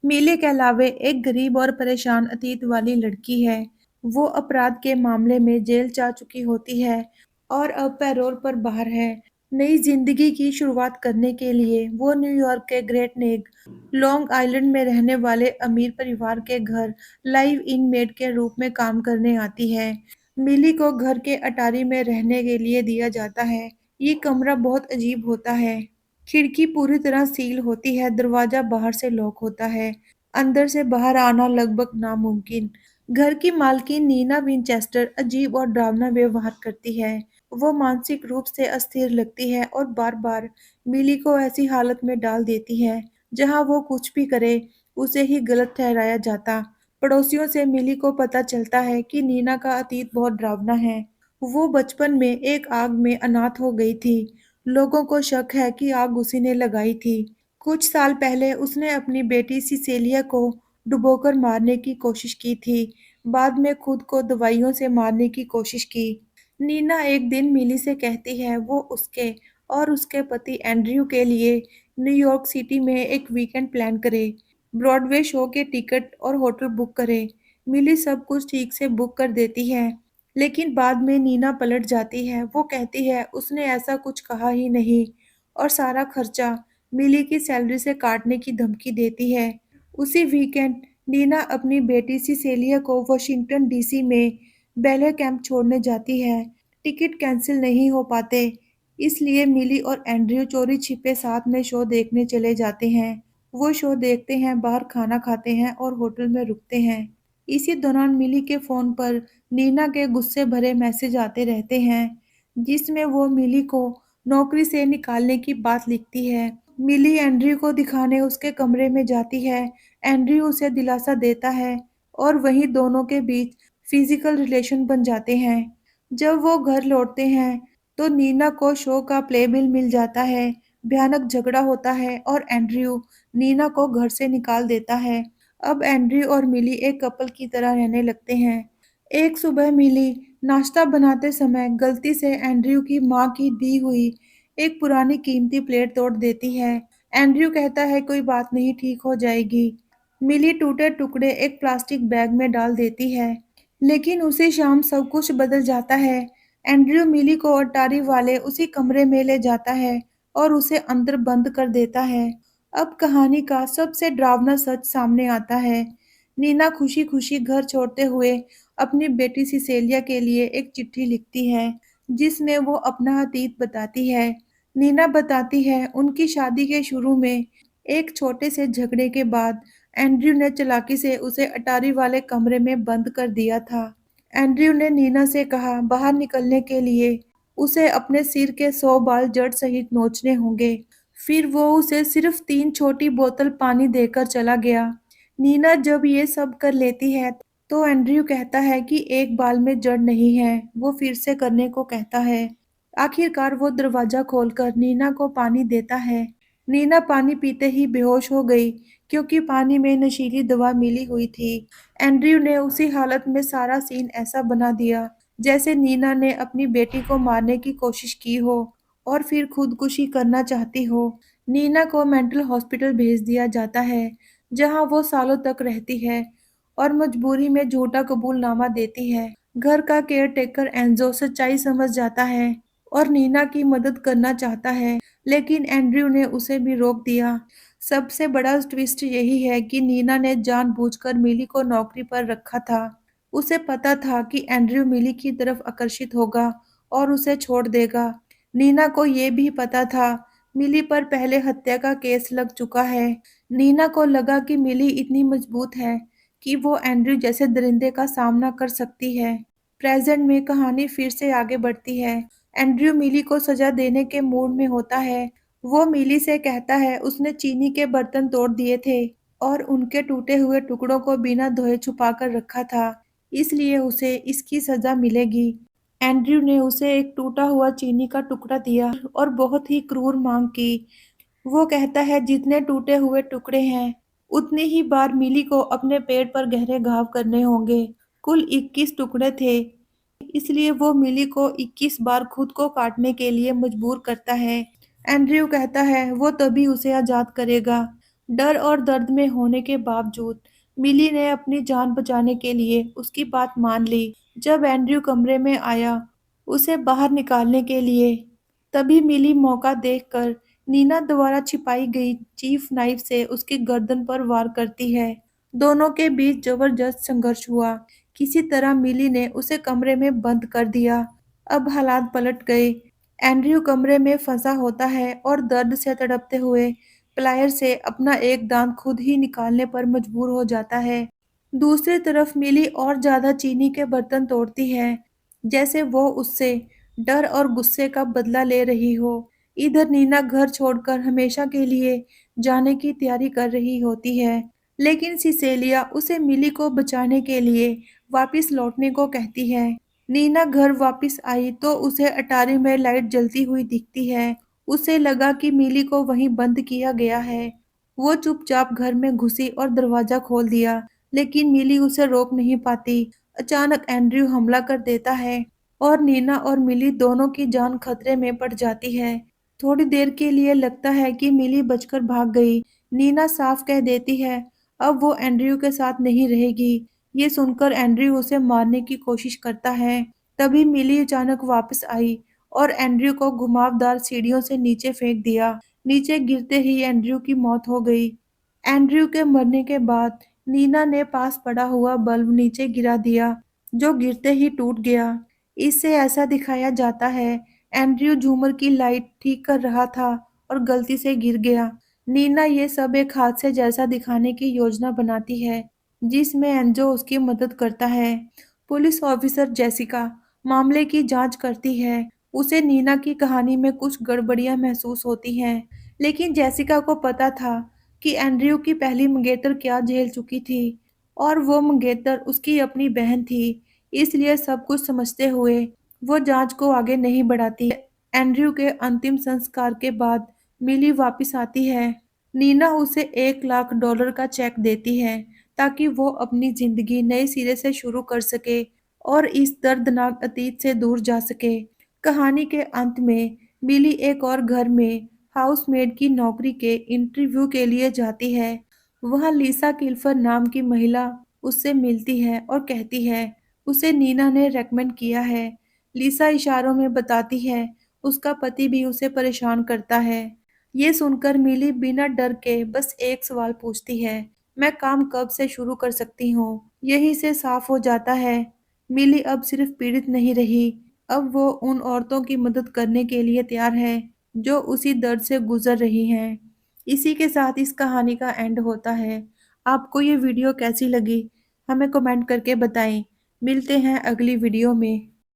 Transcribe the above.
मिली के अलावे एक गरीब और परेशान अतीत वाली लड़की है। वो अपराध के मामले में जेल जा चुकी होती है और अब पैरोल पर बाहर है। नई जिंदगी की शुरुआत करने के लिए वो न्यूयॉर्क के ग्रेट नेक लॉन्ग आइलैंड में रहने वाले अमीर परिवार के घर लाइव इन मेड के रूप में काम करने आती है। मिली को घर के अटारी में रहने के लिए दिया जाता है। ये कमरा बहुत अजीब होता है। खिड़की पूरी तरह सील होती है, दरवाजा बाहर से लॉक होता है। अंदर से बाहर आना लगभग नामुमकिन। घर की मालकिन नीना विंचेस्टर अजीब और डरावना व्यवहार करती है। वो मानसिक रूप से अस्थिर लगती है और बार-बार मिली को ऐसी हालत में डाल देती है, जहां वो कुछ भी करे, उसे ही गलत ठहराया जाता। पड़ोसियों से मिली को पता चलता है कि नीना का अतीत बहुत डरावना है। वो बचपन में एक आग में अनाथ हो गई थी। लोगों को शक है कि आग उसी ने लगाई थी। कुछ साल पहले उसने अपनी बेटी सिसेलिया को डुबोकर मारने की कोशिश की थी। बाद में खुद को दवाइयों से मारने की कोशिश की। नीना एक दिन मिली से कहती है वो उसके और उसके पति एंड्रयू के लिए न्यूयॉर्क सिटी में एक वीकेंड प्लान करे। ब्रॉडवे शो के टिकट और होटल बुक करे। मिली सब कुछ ठीक से बुक कर देती है, लेकिन बाद में नीना पलट जाती है। वो कहती है उसने ऐसा कुछ कहा ही नहीं और सारा खर्चा मिली की सैलरी से काटने की धमकी देती है। उसी वीकेंड नीना अपनी बेटी सिसेलिया को वॉशिंगटन डीसी में बैले कैंप छोड़ने जाती है। टिकट कैंसिल नहीं हो पाते, इसलिए मिली और एंड्रयू चोरी छिपे साथ में शो देखने चले जाते हैं। वो शो देखते हैं, बाहर खाना खाते हैं और होटल में रुकते हैं। इसी दौरान मिली के फोन पर नीना के गुस्से भरे मैसेज आते रहते हैं, जिसमें वो मिली को नौकरी से निकालने की बात लिखती है। मिली एंड्रयू को दिखाने उसके कमरे में जाती है। एंड्रयू उसे दिलासा देता है और वहीं दोनों के बीच फिजिकल रिलेशन बन जाते हैं। जब वो घर लौटते हैं, तो नीना को शो का प्लेबिल मिल जाता है। भयानक झगड़ा होता है और एंड्रयू नीना को घर से निकाल देता है। अब एंड्रयू और मिली एक कपल की तरह रहने लगते हैं। एक सुबह मिली नाश्ता बनाते समय गलती से एंड्रयू की माँ की दी हुई एक पुरानी कीमती प्लेट तोड़ देती है। एंड्रयू कहता है कोई बात नहीं, ठीक हो जाएगी। मिली टूटे टुकड़े एक प्लास्टिक बैग में डाल देती है, लेकिन उसी शाम सब कुछ बदल जाता है। एंड्रयू मिली को अटारी वाले उसी कमरे में ले जाता है और उसे अंदर बंद कर देता है। अब कहानी का सबसे डरावना सच सामने आता है। नीना खुशी-खुशी घर छोड़ते हुए अपनी बेटी सिसेलिया के लिए एक चिट्ठी लिखती है, जिसमें वो अपना अतीत बताती है। नीना बताती है उनकी शादी के शुरू में एक छोटे से झगड़े के बाद एंड्रयू ने चालाकी से उसे अटारी वाले कमरे में बंद कर दिया था। एंड्रयू ने नीना से कहा बाहर निकलने के लिए उसे अपने सिर के 100 बाल जड़ सहित नोचने होंगे। फिर वो उसे सिर्फ 3 छोटी बोतल पानी देकर चला गया। नीना जब ये सब कर लेती है, तो एंड्रयू कहता है कि एक बाल में जड़ नहीं है। वो फिर से करने को कहता है। आखिरकार वो दरवाजा खोलकर नीना को पानी देता है। नीना पानी पीते ही बेहोश हो गई, क्योंकि पानी में नशीली दवा मिली हुई थी। एंड्रयू ने उसी हालत में सारा सीन ऐसा बना दिया जैसे नीना ने अपनी बेटी को मारने की कोशिश की हो और फिर खुदकुशी करना चाहती हो। नीना को मेंटल हॉस्पिटल भेज दिया जाता है, जहां वो सालों तक रहती है और मजबूरी में झूठा कबूलनामा देती है। घर का केयरटेकर एंजो सच्चाई समझ जाता है और नीना की मदद करना चाहता है, लेकिन एंड्रयू ने उसे भी रोक दिया। सबसे बड़ा ट्विस्ट यही है कि नीना ने जानबूझकर मिली को नौकरी पर रखा था। उसे पता था कि एंड्रयू मिली की तरफ आकर्षित होगा और उसे छोड़ देगा। नीना को ये भी पता था मिली पर पहले हत्या का केस लग चुका है। नीना को लगा कि मिली इतनी मजबूत है कि वो एंड्रयू जैसे दरिंदे का सामना कर सकती है। प्रेजेंट में कहानी फिर से आगे बढ़ती है। एंड्रयू मिली को सजा देने के मूड में होता है। वो मिली से कहता है उसने चीनी के बर्तन तोड़ दिए थे और उनके टूटे हुए टुकड़ों को बिना धोए छुपा कर रखा था, इसलिए उसे इसकी सजा मिलेगी। एंड्रयू ने उसे एक टूटा हुआ चीनी का टुकड़ा दिया और बहुत ही क्रूर मांग की। वो कहता है जितने टूटे हुए टुकड़े हैं, उतनी ही बार मिली को अपने पेट पर गहरे घाव करने होंगे। कुल 21 टुकड़े थे, इसलिए वो मिली को 21 बार खुद को काटने के लिए मजबूर करता है। एंड्रयू कहता है वो तभी उसे आजाद करेगा डर और दर्द में होने के बावजूद मिली ने अपनी जान बचाने के लिए उसकी बात मान ली। जब एंड्रयू कमरे में आया, उसे बाहर निकालने के लिए, तभी मिली मौका देखकर नीना द्वारा छिपाई गई चीफ नाइफ से उसकी गर्दन पर वार करती है। दोनों के बीच जबरदस्त संघर्ष हुआ। किसी तरह मिली ने उसे कमरे में बंद कर दिया। अब हालात पलट गए। एंड्रयू कमरे में फंसा होता है और दर्द से तड़पते हुए प्लायर से अपना एक दांत खुद ही निकालने पर मजबूर हो जाता है। दूसरी तरफ मिली और ज्यादा चीनी के बर्तन तोड़ती है, जैसे वो उससे डर और गुस्से का बदला ले रही हो। इधर नीना घर छोड़कर हमेशा के लिए जाने की तैयारी कर रही होती है, लेकिन सिसेलिया उसे मिली को बचाने के लिए वापस लौटने को कहती है। नीना घर वापस आई तो उसे अटारी में लाइट जलती हुई दिखती है। उसे लगा कि मिली को वहीं बंद किया गया है। वो चुपचाप घर में घुसी और दरवाजा खोल दिया, लेकिन मिली उसे रोक नहीं पाती। अचानक एंड्रयू हमला कर देता है और नीना और मिली दोनों की जान खतरे में पड़ जाती है। थोड़ी देर के लिए लगता है कि मिली बचकर भाग गई। नीना साफ कह देती है अब वो एंड्रयू के साथ नहीं रहेगी। ये सुनकर एंड्रयू उसे मारने की कोशिश करता है। तभी मिली अचानक वापस आई और एंड्रयू को घुमावदार सीढ़ियों से नीचे फेंक दिया। नीचे गिरते ही एंड्रयू की मौत हो गई। एंड्रयू के मरने के बाद नीना ने पास पड़ा हुआ बल्ब नीचे गिरा दिया, जो गिरते ही टूट गया। इससे ऐसा दिखाया जाता है एंड्रयू झूमर की लाइट ठीक कर रहा था और गलती से गिर गया। नीना ये सब एक हादसे जैसा दिखाने की योजना बनाती है, जिसमें एंजो उसकी मदद करता है। पुलिस ऑफिसर जेसिका मामले की जांच करती है। उसे नीना की कहानी में कुछ गड़बड़ियां महसूस होती हैं, लेकिन जेसिका को पता था कि एंड्रयू की पहली मंगेतर क्या झेल चुकी थी और वो मंगेतर उसकी अपनी बहन थी। इसलिए सब कुछ समझते हुए वो जांच को आगे नहीं बढ़ाती। एंड्रयू के अंतिम संस्कार के बाद मिली वापस आती है। नीना उसे $1,00,000 का चेक देती है ताकि वो अपनी जिंदगी नए सिरे से शुरू कर सके और इस दर्दनाक अतीत से दूर जा सके। कहानी के अंत में मिली एक और घर में हाउसमेड की नौकरी के इंटरव्यू के लिए जाती है। वहाँ लिसा किल्फर नाम की महिला उससे मिलती है और कहती है उसे नीना ने रेकमेंड किया है। लिसा इशारों में बताती है उसका पति भी उसे परेशान करता है। ये सुनकर मिली बिना डर के बस एक सवाल पूछती है, मैं काम कब से शुरू कर सकती हूँ? यही से साफ हो जाता है मिली अब सिर्फ पीड़ित नहीं रही, अब वो उन औरतों की मदद करने के लिए तैयार है जो उसी दर्द से गुजर रही हैं। इसी के साथ इस कहानी का एंड होता है। आपको ये वीडियो कैसी लगी? हमें कमेंट करके बताएं। मिलते हैं अगली वीडियो में।